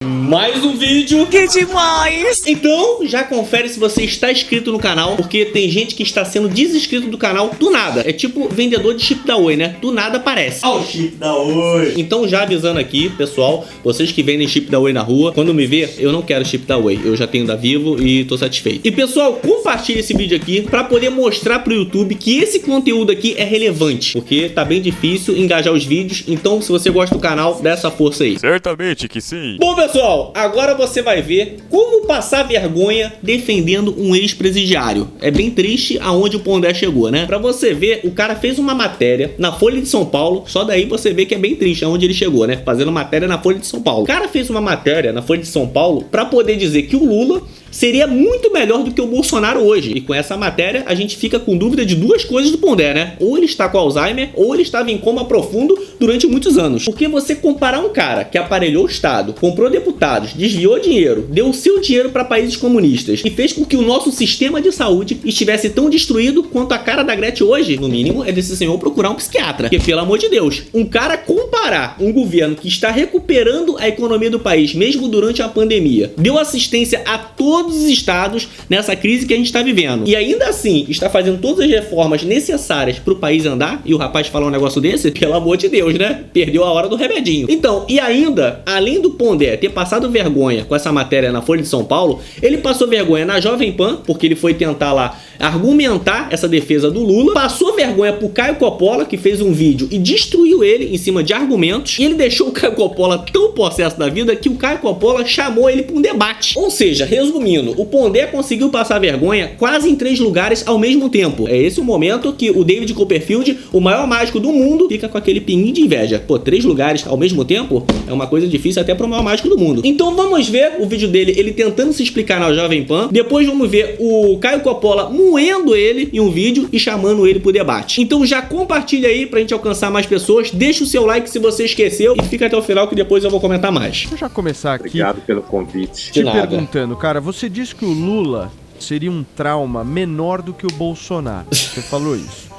mais um vídeo. Que demais! Então, já confere se você está inscrito no canal, porque tem gente que está sendo desinscrito do canal do nada. É tipo vendedor de chip da Oi, né? Do nada aparece. Ó, o chip da Oi. Então, já avisando aqui, pessoal, vocês que vendem chip da Oi na rua, quando me vê, eu não quero chip da Oi. Eu já tenho da Vivo e tô satisfeito. E, pessoal, compartilhe esse vídeo aqui pra poder mostrar pro YouTube que esse conteúdo aqui é relevante, porque tá bem difícil engajar os vídeos. Então, se você gosta do canal, dá essa força aí. Certamente que sim. Bom, pessoal, agora você vai ver como passar vergonha defendendo um ex-presidiário. É bem triste aonde o Pondé chegou, né? Pra você ver, o cara fez uma matéria na Folha de São Paulo. Só daí você vê que é bem triste aonde ele chegou, né? Fazendo matéria na Folha de São Paulo. O cara fez uma matéria na Folha de São Paulo pra poder dizer que o Lula seria muito melhor do que o Bolsonaro hoje. E com essa matéria, a gente fica com dúvida de duas coisas do Pondé, né? Ou ele está com Alzheimer, ou ele estava em coma profundo durante muitos anos. Porque você comparar um cara que aparelhou o Estado, comprou deputados, desviou dinheiro, deu o seu dinheiro para países comunistas e fez com que o nosso sistema de saúde estivesse tão destruído quanto a cara da Gretchen hoje, no mínimo, é desse senhor procurar um psiquiatra. Porque, pelo amor de Deus, um cara comparar um governo que está recuperando a economia do país, mesmo durante a pandemia, deu assistência a todos os estados nessa crise que a gente está vivendo, e ainda assim está fazendo todas as reformas necessárias para o país andar, e o rapaz falar um negócio desse, pelo amor de Deus, né? Perdeu a hora do remedinho. Então, e ainda, além do Pondé ter passado vergonha com essa matéria na Folha de São Paulo, ele passou vergonha na Jovem Pan, porque ele foi tentar lá argumentar essa defesa do Lula, passou vergonha pro Caio Coppola, que fez um vídeo e destruiu ele em cima de argumentos, e ele deixou o Caio Coppola tão possesso da vida que o Caio Coppola chamou ele para um debate. Ou seja, resumindo, o Pondé conseguiu passar vergonha quase em 3 lugares ao mesmo tempo. É esse o momento que o David Copperfield, o maior mágico do mundo, fica com aquele pinguinho de inveja. Pô, 3 lugares ao mesmo tempo é uma coisa difícil até pro maior mágico do mundo. Então vamos ver o vídeo dele, ele tentando se explicar na Jovem Pan. Depois vamos ver o Caio Coppola moendo ele em um vídeo e chamando ele pro debate. Então já compartilha aí pra gente alcançar mais pessoas. Deixa o seu like se você esqueceu e fica até o final que depois eu vou comentar mais. Deixa eu já começar aqui. Obrigado pelo convite. Te perguntando, cara, você disse que o Lula seria um trauma menor do que o Bolsonaro. Você falou isso.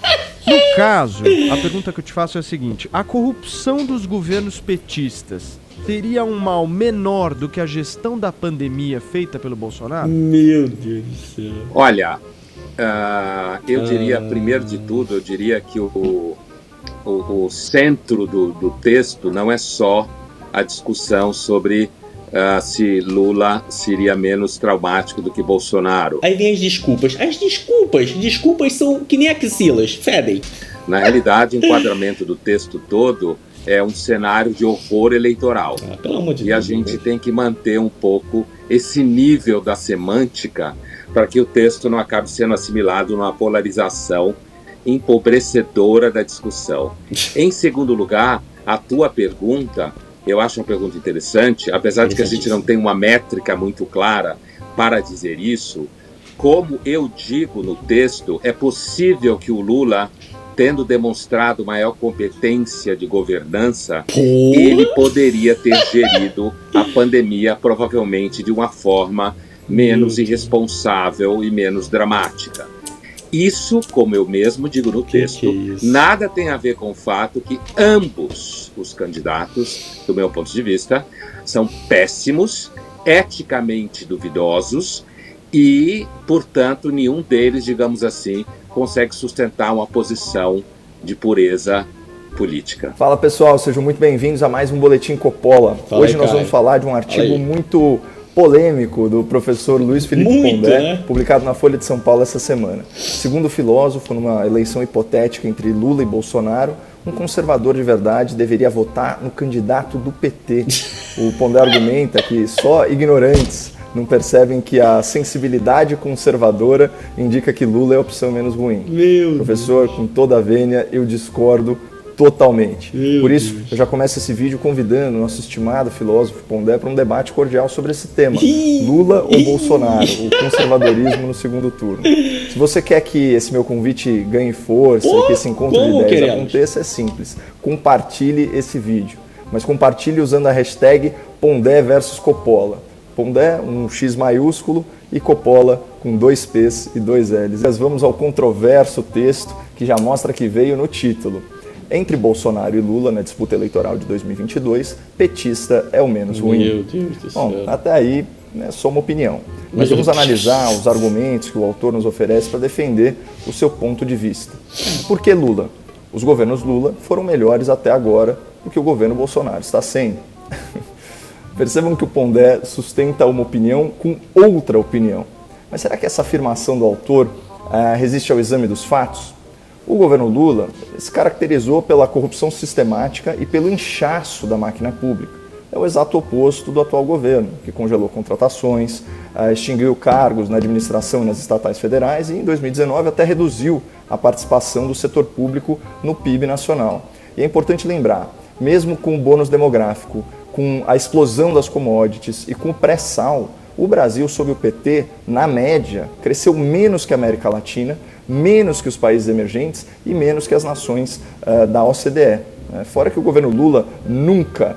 No caso, a pergunta que eu te faço é a seguinte: a corrupção dos governos petistas teria um mal menor do que a gestão da pandemia feita pelo Bolsonaro? Meu Deus do céu. Olha, eu diria, primeiro de tudo, eu diria que o centro do texto não é só a discussão sobre se Lula seria menos traumático do que Bolsonaro. Aí vem as desculpas. As desculpas são que nem axilas, fedem. Na realidade, o enquadramento do texto todo é um cenário de horror eleitoral. Pelo amor de e Deus, a gente tem que manter um pouco esse nível da semântica para que o texto não acabe sendo assimilado numa polarização empobrecedora da discussão. Em segundo lugar, a tua pergunta, eu acho uma pergunta interessante, apesar de que a gente não tem uma métrica muito clara para dizer isso. Como eu digo no texto, é possível que o Lula, tendo demonstrado maior competência de governança, ele poderia ter gerido a pandemia provavelmente de uma forma menos irresponsável e menos dramática. Isso, como eu mesmo digo no texto, nada tem a ver com o fato que ambos os candidatos, do meu ponto de vista, são péssimos, eticamente duvidosos e, portanto, nenhum deles, digamos assim, consegue sustentar uma posição de pureza política. Fala pessoal, sejam muito bem-vindos a mais um Boletim Coppola. Hoje nós vamos falar de um artigo muito polêmico do professor Luiz Felipe Pondé, né? Publicado na Folha de São Paulo essa semana. Segundo o filósofo, numa eleição hipotética entre Lula e Bolsonaro, um conservador de verdade deveria votar no candidato do PT. O Pondé argumenta que só ignorantes não percebem que a sensibilidade conservadora indica que Lula é a opção menos ruim. Professor, com toda a vênia, eu discordo totalmente. Por isso, eu já começo esse vídeo convidando o nosso estimado filósofo Pondé para um debate cordial sobre esse tema. Lula ou Bolsonaro? O conservadorismo no segundo turno. Se você quer que esse meu convite ganhe força e que esse encontro de ideias aconteça, é simples. Compartilhe esse vídeo. Mas compartilhe usando a hashtag Pondé versus Coppola. Pondé, um X maiúsculo, e Coppola com 2 P's e 2 L's. Nós vamos ao controverso texto que já mostra que veio no título. Entre Bolsonaro e Lula na disputa eleitoral de 2022, petista é o menos ruim. Meu Deus do céu. Bom, até aí é só uma opinião. Mas vamos analisar os argumentos que o autor nos oferece para defender o seu ponto de vista. Por que Lula? Os governos Lula foram melhores até agora do que o governo Bolsonaro está sendo. Percebam que o Pondé sustenta uma opinião com outra opinião. Mas será que essa afirmação do autor resiste ao exame dos fatos? O governo Lula se caracterizou pela corrupção sistemática e pelo inchaço da máquina pública. É o exato oposto do atual governo, que congelou contratações, extinguiu cargos na administração e nas estatais federais e, em 2019, até reduziu a participação do setor público no PIB nacional. E é importante lembrar, mesmo com o bônus demográfico, com a explosão das commodities e com o pré-sal, o Brasil, sob o PT, na média, cresceu menos que a América Latina, menos que os países emergentes e menos que as nações da OCDE. Fora que o governo Lula nunca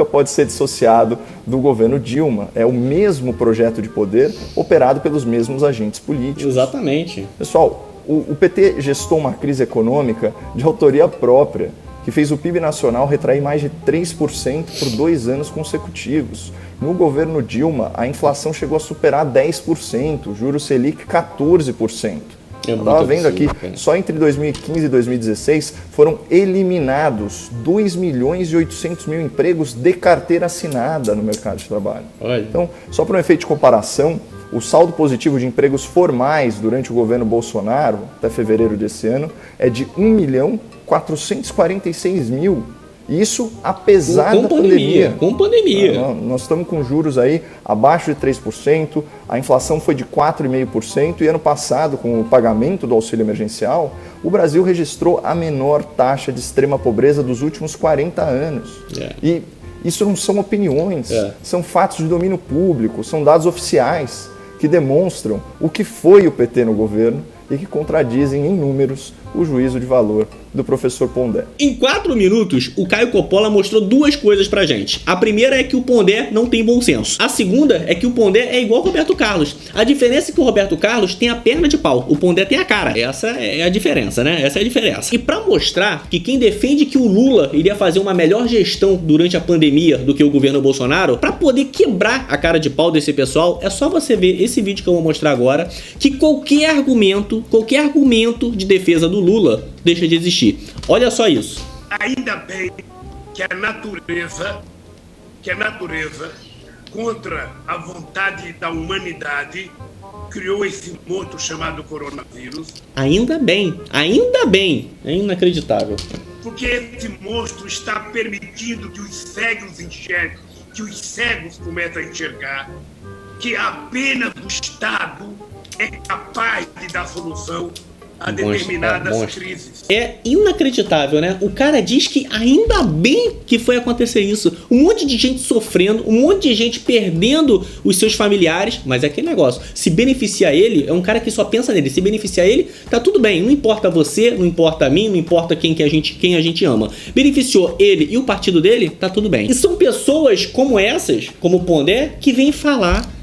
pode ser dissociado do governo Dilma. É o mesmo projeto de poder operado pelos mesmos agentes políticos. Exatamente. Pessoal, o PT gestou uma crise econômica de autoria própria, que fez o PIB nacional retrair mais de 3% por 2 anos consecutivos. No governo Dilma, a inflação chegou a superar 10%, o juros Selic 14%. Eu estava vendo aqui, só entre 2015 e 2016 foram eliminados 2.800.000 empregos de carteira assinada no mercado de trabalho. Olha. Então, só para um efeito de comparação, o saldo positivo de empregos formais durante o governo Bolsonaro, até fevereiro desse ano, é de 1.446.000. Isso apesar da pandemia. Com pandemia. Nós estamos com juros aí abaixo de 3%, a inflação foi de 4,5% e ano passado, com o pagamento do auxílio emergencial, o Brasil registrou a menor taxa de extrema pobreza dos últimos 40 anos. E isso não são opiniões, são fatos de domínio público, são dados oficiais que demonstram o que foi o PT no governo e que contradizem em números o juízo de valor do professor Pondé. Em 4 minutos, o Caio Coppola mostrou 2 coisas pra gente. A primeira é que o Pondé não tem bom senso. A segunda é que o Pondé é igual ao Roberto Carlos. A diferença é que o Roberto Carlos tem a perna de pau, o Pondé tem a cara. Essa é a diferença, né? Essa é a diferença. E pra mostrar que quem defende que o Lula iria fazer uma melhor gestão durante a pandemia do que o governo Bolsonaro, pra poder quebrar a cara de pau desse pessoal, é só você ver esse vídeo que eu vou mostrar agora, que qualquer argumento de defesa do Lula deixa de existir. Olha só isso. Ainda bem que a natureza, contra a vontade da humanidade, criou esse monstro chamado coronavírus. Ainda bem. É inacreditável. Porque esse monstro está permitindo que os cegos enxerguem, que os cegos comecem a enxergar, que apenas o Estado é capaz de dar solução a determinadas crises. É inacreditável, né? O cara diz que ainda bem que foi acontecer isso. Um monte de gente sofrendo, um monte de gente perdendo os seus familiares, mas é aquele negócio, se beneficiar ele, é um cara que só pensa nele, se beneficiar ele, tá tudo bem, não importa você, não importa a mim, não importa quem a gente ama. Beneficiou ele e o partido dele, tá tudo bem. E são pessoas como essas, como o Pondé, que vem falar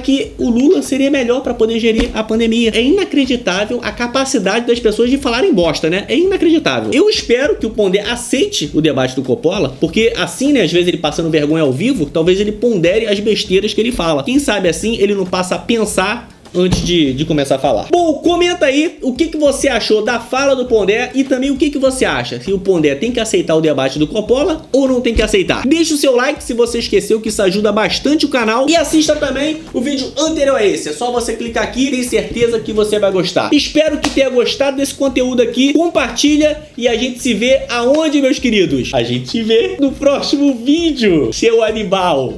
que o Lula seria melhor para poder gerir a pandemia. É inacreditável a capacidade das pessoas de falarem bosta, né? É inacreditável. Eu espero que o Pondé aceite o debate do Coppola, porque assim, né, às vezes ele passando vergonha ao vivo, talvez ele pondere as besteiras que ele fala. Quem sabe assim ele não passa a pensar antes de começar a falar. Bom, comenta aí o que você achou da fala do Pondé e também o que você acha. Se o Pondé tem que aceitar o debate do Coppola ou não tem que aceitar. Deixa o seu like se você esqueceu, que isso ajuda bastante o canal. E assista também o vídeo anterior a esse. É só você clicar aqui e tem certeza que você vai gostar. Espero que tenha gostado desse conteúdo aqui. Compartilha e a gente se vê aonde, meus queridos? A gente se vê no próximo vídeo, seu animal.